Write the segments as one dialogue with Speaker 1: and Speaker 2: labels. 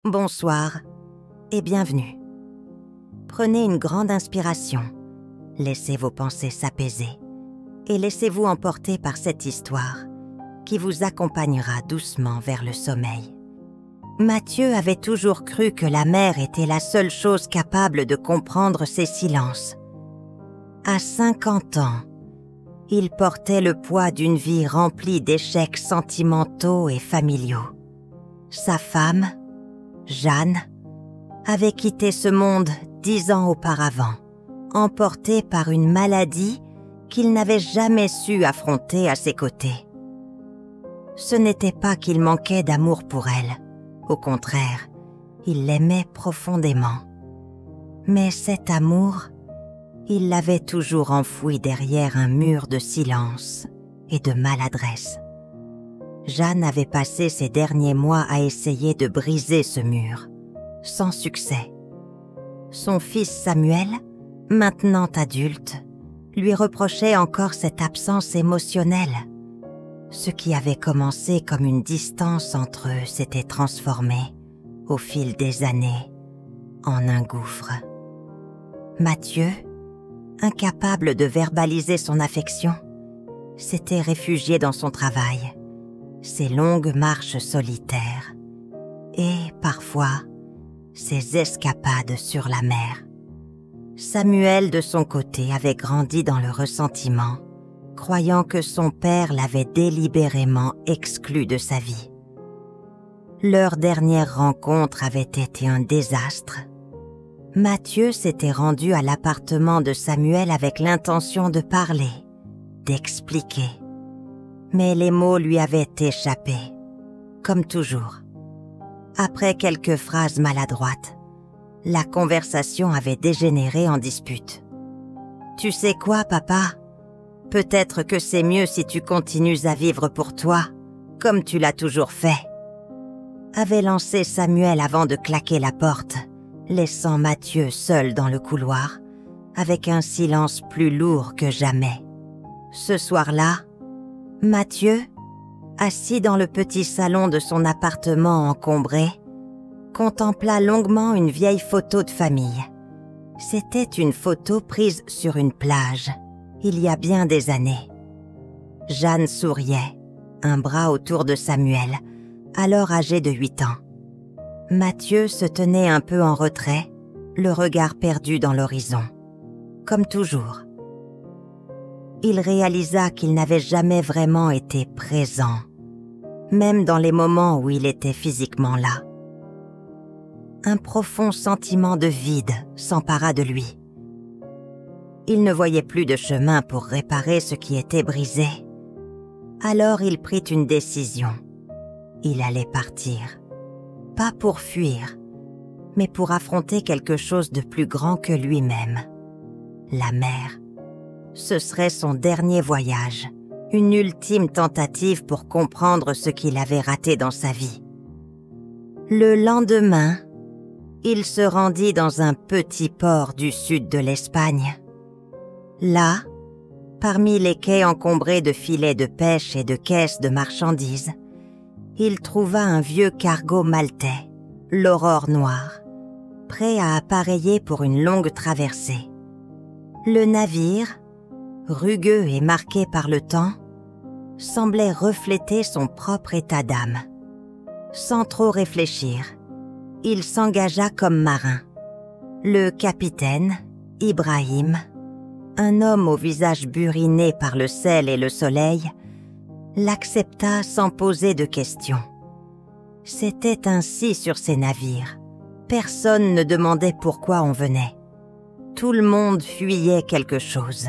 Speaker 1: Bonsoir et bienvenue. Prenez une grande inspiration, laissez vos pensées s'apaiser et laissez-vous emporter par cette histoire qui vous accompagnera doucement vers le sommeil. Mathieu avait toujours cru que la mer était la seule chose capable de comprendre ses silences. À 50 ans, il portait le poids d'une vie remplie d'échecs sentimentaux et familiaux. Sa femme, Jeanne, avait quitté ce monde 10 ans auparavant, emportée par une maladie qu'il n'avait jamais su affronter à ses côtés. Ce n'était pas qu'il manquait d'amour pour elle, au contraire, il l'aimait profondément. Mais cet amour, il l'avait toujours enfoui derrière un mur de silence et de maladresse. Jeanne avait passé ses derniers mois à essayer de briser ce mur, sans succès. Son fils Samuel, maintenant adulte, lui reprochait encore cette absence émotionnelle. Ce qui avait commencé comme une distance entre eux s'était transformé, au fil des années, en un gouffre. Mathieu, incapable de verbaliser son affection, s'était réfugié dans son travail, ses longues marches solitaires et, parfois, ses escapades sur la mer. Samuel, de son côté, avait grandi dans le ressentiment, croyant que son père l'avait délibérément exclu de sa vie. Leur dernière rencontre avait été un désastre. Mathieu s'était rendu à l'appartement de Samuel avec l'intention de parler, d'expliquer. Mais les mots lui avaient échappé, comme toujours. Après quelques phrases maladroites, la conversation avait dégénéré en dispute. « Tu sais quoi, papa ? Peut-être que c'est mieux si tu continues à vivre pour toi, comme tu l'as toujours fait. » avait lancé Samuel avant de claquer la porte, laissant Mathieu seul dans le couloir, avec un silence plus lourd que jamais. Ce soir-là, Mathieu, assis dans le petit salon de son appartement encombré, contempla longuement une vieille photo de famille. C'était une photo prise sur une plage, il y a bien des années. Jeanne souriait, un bras autour de Samuel, alors âgé de 8 ans. Mathieu se tenait un peu en retrait, le regard perdu dans l'horizon, comme toujours. Il réalisa qu'il n'avait jamais vraiment été présent, même dans les moments où il était physiquement là. Un profond sentiment de vide s'empara de lui. Il ne voyait plus de chemin pour réparer ce qui était brisé. Alors il prit une décision. Il allait partir. Pas pour fuir, mais pour affronter quelque chose de plus grand que lui-même. La mer. Ce serait son dernier voyage, une ultime tentative pour comprendre ce qu'il avait raté dans sa vie. Le lendemain, il se rendit dans un petit port du sud de l'Espagne. Là, parmi les quais encombrés de filets de pêche et de caisses de marchandises, il trouva un vieux cargo maltais, l'Aurore Noire, prêt à appareiller pour une longue traversée. Le navire, rugueux et marqué par le temps, semblait refléter son propre état d'âme. Sans trop réfléchir, il s'engagea comme marin. Le capitaine, Ibrahim, un homme au visage buriné par le sel et le soleil, l'accepta sans poser de questions. C'était ainsi sur ces navires. Personne ne demandait pourquoi on venait. Tout le monde fuyait quelque chose.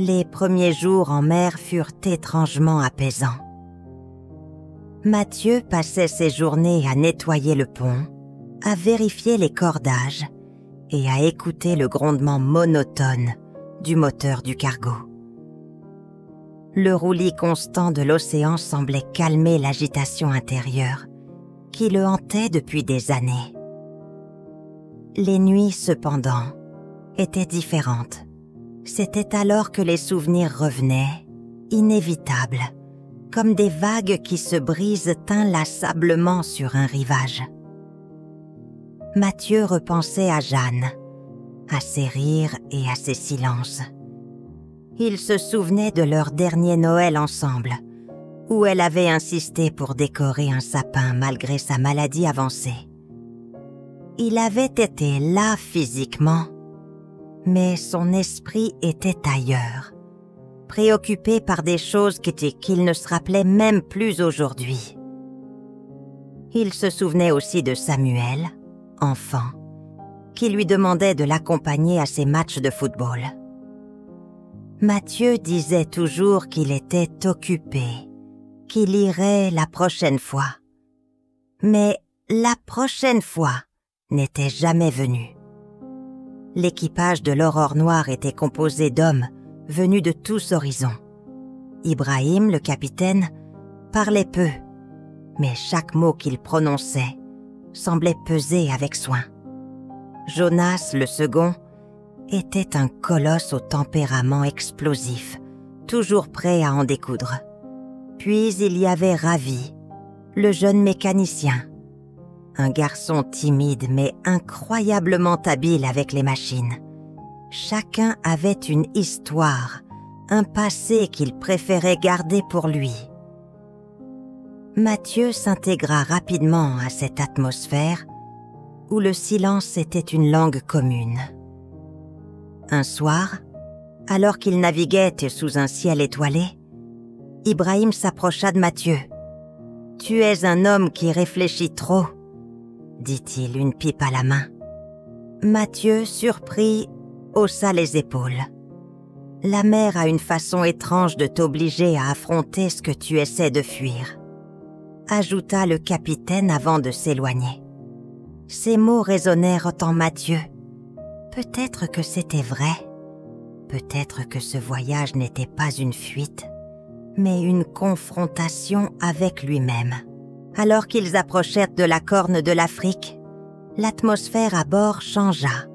Speaker 1: Les premiers jours en mer furent étrangement apaisants. Mathieu passait ses journées à nettoyer le pont, à vérifier les cordages et à écouter le grondement monotone du moteur du cargo. Le roulis constant de l'océan semblait calmer l'agitation intérieure qui le hantait depuis des années. Les nuits, cependant, étaient différentes. C'était alors que les souvenirs revenaient, inévitables, comme des vagues qui se brisent inlassablement sur un rivage. Mathieu repensait à Jeanne, à ses rires et à ses silences. Il se souvenait de leur dernier Noël ensemble, où elle avait insisté pour décorer un sapin malgré sa maladie avancée. Il avait été là physiquement, mais son esprit était ailleurs, préoccupé par des choses qu'il ne se rappelait même plus aujourd'hui. Il se souvenait aussi de Samuel, enfant, qui lui demandait de l'accompagner à ses matchs de football. Mathieu disait toujours qu'il était occupé, qu'il irait la prochaine fois. Mais la prochaine fois n'était jamais venue. L'équipage de l'Aurore Noire était composé d'hommes venus de tous horizons. Ibrahim, le capitaine, parlait peu, mais chaque mot qu'il prononçait semblait peser avec soin. Jonas, le second, était un colosse au tempérament explosif, toujours prêt à en découdre. Puis il y avait Ravi, le jeune mécanicien, un garçon timide mais incroyablement habile avec les machines. Chacun avait une histoire, un passé qu'il préférait garder pour lui. Mathieu s'intégra rapidement à cette atmosphère où le silence était une langue commune. Un soir, alors qu'il naviguait sous un ciel étoilé, Ibrahim s'approcha de Mathieu. « Tu es un homme qui réfléchit trop », dit-il, une pipe à la main. Mathieu, surpris, haussa les épaules. « La mer a une façon étrange de t'obliger à affronter ce que tu essaies de fuir », ajouta le capitaine avant de s'éloigner. Ces mots résonnèrent en Mathieu. Peut-être que c'était vrai. Peut-être que ce voyage n'était pas une fuite, mais une confrontation avec lui-même. Alors qu'ils approchèrent de la corne de l'Afrique, l'atmosphère à bord changea.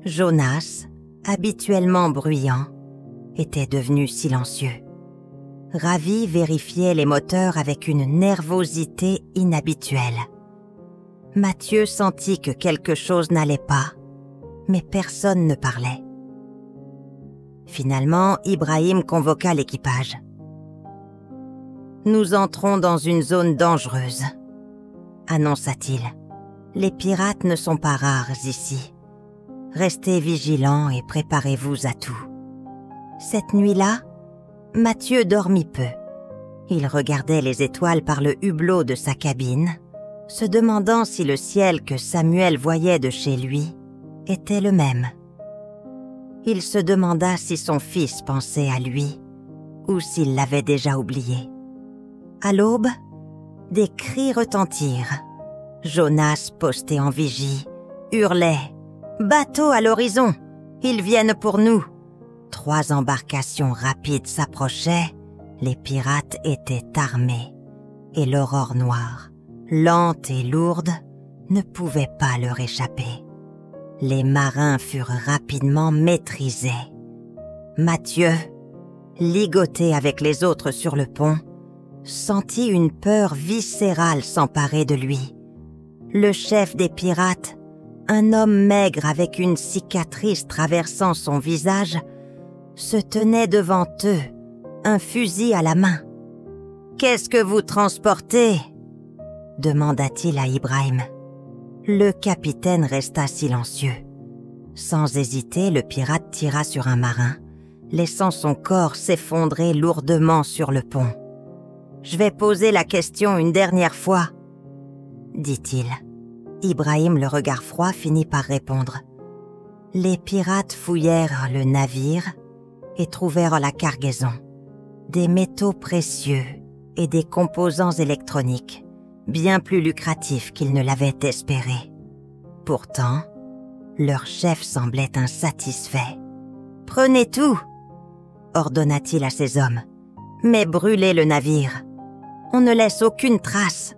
Speaker 1: Jonas, habituellement bruyant, était devenu silencieux. Ravi vérifiait les moteurs avec une nervosité inhabituelle. Mathieu sentit que quelque chose n'allait pas, mais personne ne parlait. Finalement, Ibrahim convoqua l'équipage. « Nous entrons dans une zone dangereuse », annonça-t-il. « Les pirates ne sont pas rares ici. Restez vigilants et préparez-vous à tout. » Cette nuit-là, Mathieu dormit peu. Il regardait les étoiles par le hublot de sa cabine, se demandant si le ciel que Samuel voyait de chez lui était le même. Il se demanda si son fils pensait à lui ou s'il l'avait déjà oublié. À l'aube, des cris retentirent. Jonas, posté en vigie, hurlait « Bateau à l'horizon! Ils viennent pour nous !» 3 embarcations rapides s'approchaient, les pirates étaient armés, et l'Aurore Noire, lente et lourde, ne pouvait pas leur échapper. Les marins furent rapidement maîtrisés. Mathieu, ligoté avec les autres sur le pont, sentit une peur viscérale s'emparer de lui. Le chef des pirates, un homme maigre avec une cicatrice traversant son visage, se tenait devant eux, un fusil à la main. « Qu'est-ce que vous transportez ?» demanda-t-il à Ibrahim. Le capitaine resta silencieux. Sans hésiter, le pirate tira sur un marin, laissant son corps s'effondrer lourdement sur le pont. « Je vais poser la question une dernière fois, » dit-il. Ibrahim, le regard froid, finit par répondre. Les pirates fouillèrent le navire et trouvèrent la cargaison, des métaux précieux et des composants électroniques, bien plus lucratifs qu'ils ne l'avaient espéré. Pourtant, leur chef semblait insatisfait. « Prenez tout !» ordonna-t-il à ses hommes. « Mais brûlez le navire. On ne laisse aucune trace. »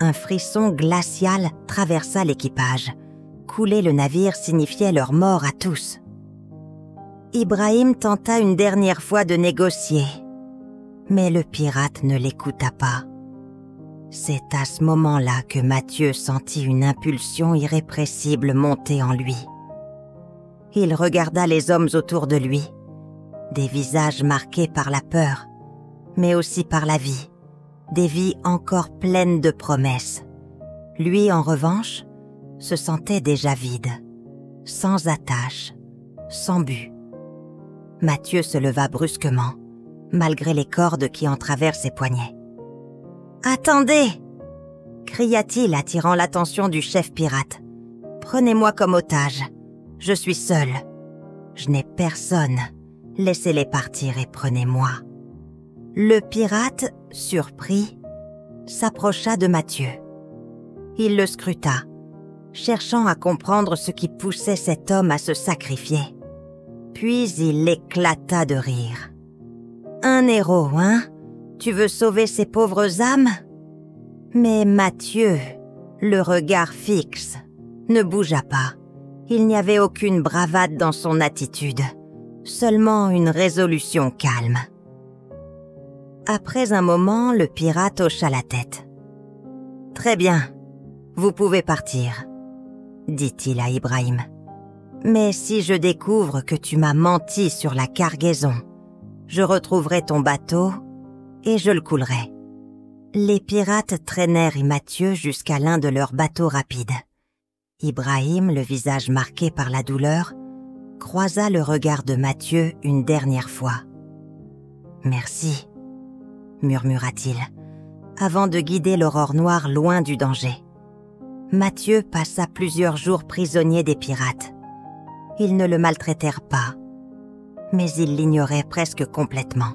Speaker 1: Un frisson glacial traversa l'équipage. Couler le navire signifiait leur mort à tous. Ibrahim tenta une dernière fois de négocier, mais le pirate ne l'écouta pas. C'est à ce moment-là que Mathieu sentit une impulsion irrépressible monter en lui. Il regarda les hommes autour de lui, des visages marqués par la peur, mais aussi par la vie, des vies encore pleines de promesses. Lui, en revanche, se sentait déjà vide, sans attache, sans but. Mathieu se leva brusquement, malgré les cordes qui entravèrent ses poignets. « Attendez !» cria-t-il, attirant l'attention du chef pirate. « Prenez-moi comme otage. Je suis seul. Je n'ai personne. Laissez-les partir et prenez-moi. » Le pirate, surpris, s'approcha de Mathieu. Il le scruta, cherchant à comprendre ce qui poussait cet homme à se sacrifier. Puis il éclata de rire. « Un héros, hein ? Tu veux sauver ces pauvres âmes ? » Mais Mathieu, le regard fixe, ne bougea pas. Il n'y avait aucune bravade dans son attitude, seulement une résolution calme. Après un moment, le pirate hocha la tête. « Très bien, vous pouvez partir, » dit-il à Ibrahim. « Mais si je découvre que tu m'as menti sur la cargaison, je retrouverai ton bateau et je le coulerai. » Les pirates traînèrent Mathieu jusqu'à l'un de leurs bateaux rapides. Ibrahim, le visage marqué par la douleur, croisa le regard de Mathieu une dernière fois. « Merci, » murmura-t-il, avant de guider l'aurore noire loin du danger. Mathieu passa plusieurs jours prisonnier des pirates. Ils ne le maltraitèrent pas, mais ils l'ignoraient presque complètement.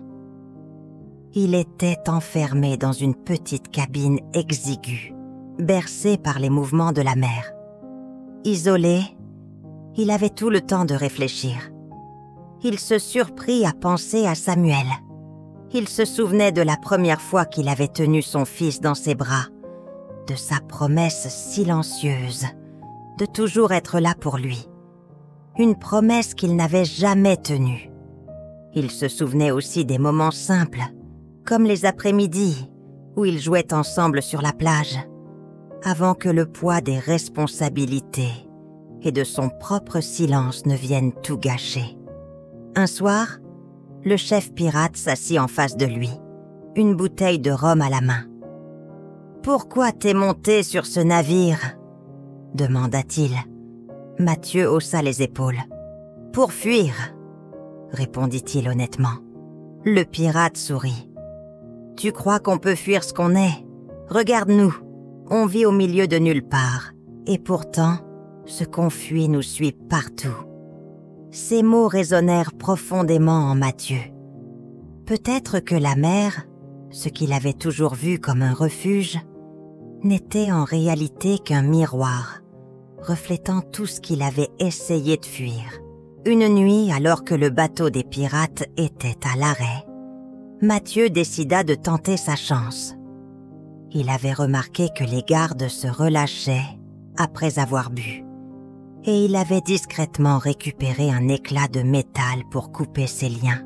Speaker 1: Il était enfermé dans une petite cabine exiguë, bercé par les mouvements de la mer. Isolé, il avait tout le temps de réfléchir. Il se surprit à penser à Samuel. Il se souvenait de la première fois qu'il avait tenu son fils dans ses bras, de sa promesse silencieuse de toujours être là pour lui. Une promesse qu'il n'avait jamais tenue. Il se souvenait aussi des moments simples, comme les après-midi où ils jouaient ensemble sur la plage, avant que le poids des responsabilités et de son propre silence ne vienne tout gâcher. Un soir, le chef pirate s'assit en face de lui, une bouteille de rhum à la main. « Pourquoi t'es monté sur ce navire ?» demanda-t-il. Mathieu haussa les épaules. « Pour fuir », répondit-il honnêtement. Le pirate sourit. « Tu crois qu'on peut fuir ce qu'on est ? Regarde-nous, on vit au milieu de nulle part, et pourtant, ce qu'on fuit nous suit partout. » Ces mots résonnèrent profondément en Mathieu. Peut-être que la mer, ce qu'il avait toujours vu comme un refuge, n'était en réalité qu'un miroir, reflétant tout ce qu'il avait essayé de fuir. Une nuit, alors que le bateau des pirates était à l'arrêt, Mathieu décida de tenter sa chance. Il avait remarqué que les gardes se relâchaient après avoir bu, et il avait discrètement récupéré un éclat de métal pour couper ses liens.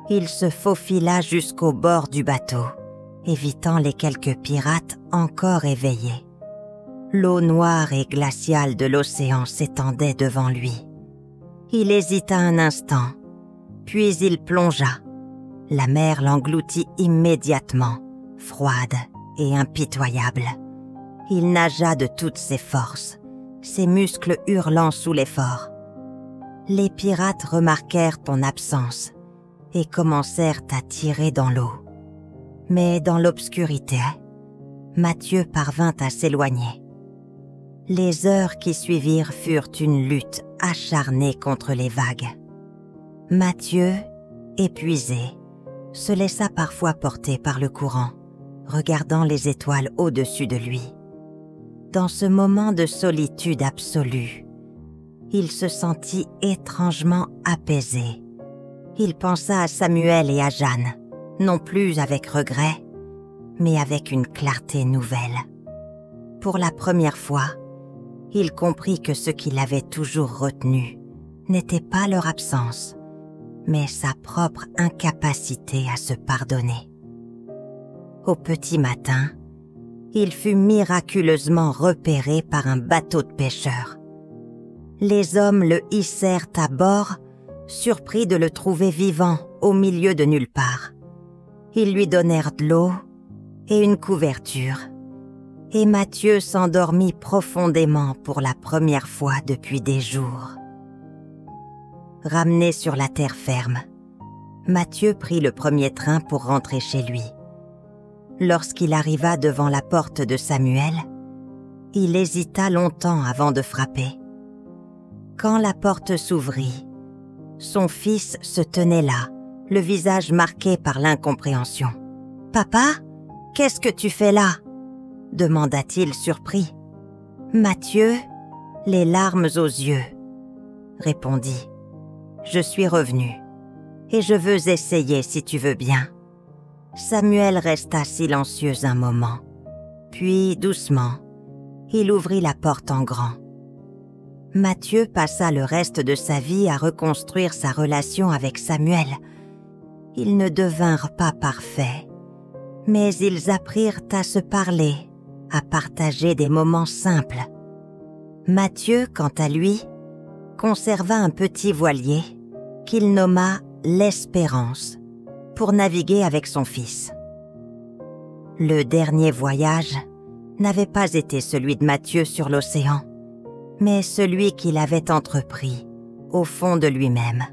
Speaker 1: Il se faufila jusqu'au bord du bateau, évitant les quelques pirates encore éveillés. L'eau noire et glaciale de l'océan s'étendait devant lui. Il hésita un instant, puis il plongea. La mer l'engloutit immédiatement, froide et impitoyable. Il nagea de toutes ses forces, ses muscles hurlant sous l'effort. Les pirates remarquèrent ton absence et commencèrent à tirer dans l'eau. Mais dans l'obscurité, Mathieu parvint à s'éloigner. Les heures qui suivirent furent une lutte acharnée contre les vagues. Mathieu, épuisé, se laissa parfois porter par le courant, regardant les étoiles au-dessus de lui. Dans ce moment de solitude absolue, il se sentit étrangement apaisé. Il pensa à Samuel et à Jeanne, non plus avec regret, mais avec une clarté nouvelle. Pour la première fois, il comprit que ce qui l'avait toujours retenu n'était pas leur absence, mais sa propre incapacité à se pardonner. Au petit matin, il fut miraculeusement repéré par un bateau de pêcheurs. Les hommes le hissèrent à bord, surpris de le trouver vivant au milieu de nulle part. Ils lui donnèrent de l'eau et une couverture, et Mathieu s'endormit profondément pour la première fois depuis des jours. Ramené sur la terre ferme, Mathieu prit le premier train pour rentrer chez lui. Lorsqu'il arriva devant la porte de Samuel, il hésita longtemps avant de frapper. Quand la porte s'ouvrit, son fils se tenait là, le visage marqué par l'incompréhension. « Papa, qu'est-ce que tu fais là ?» demanda-t-il surpris. Mathieu, les larmes aux yeux, répondit. « Je suis revenu, et je veux essayer si tu veux bien. » Samuel resta silencieux un moment, puis doucement, il ouvrit la porte en grand. Mathieu passa le reste de sa vie à reconstruire sa relation avec Samuel. Ils ne devinrent pas parfaits, mais ils apprirent à se parler, à partager des moments simples. Mathieu, quant à lui, conserva un petit voilier qu'il nomma l'Espérance pour naviguer avec son fils. Le dernier voyage n'avait pas été celui de Mathieu sur l'océan, mais celui qu'il avait entrepris au fond de lui-même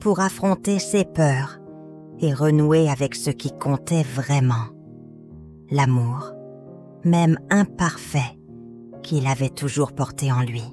Speaker 1: pour affronter ses peurs et renouer avec ce qui comptait vraiment, l'amour, même imparfait, qu'il avait toujours porté en lui.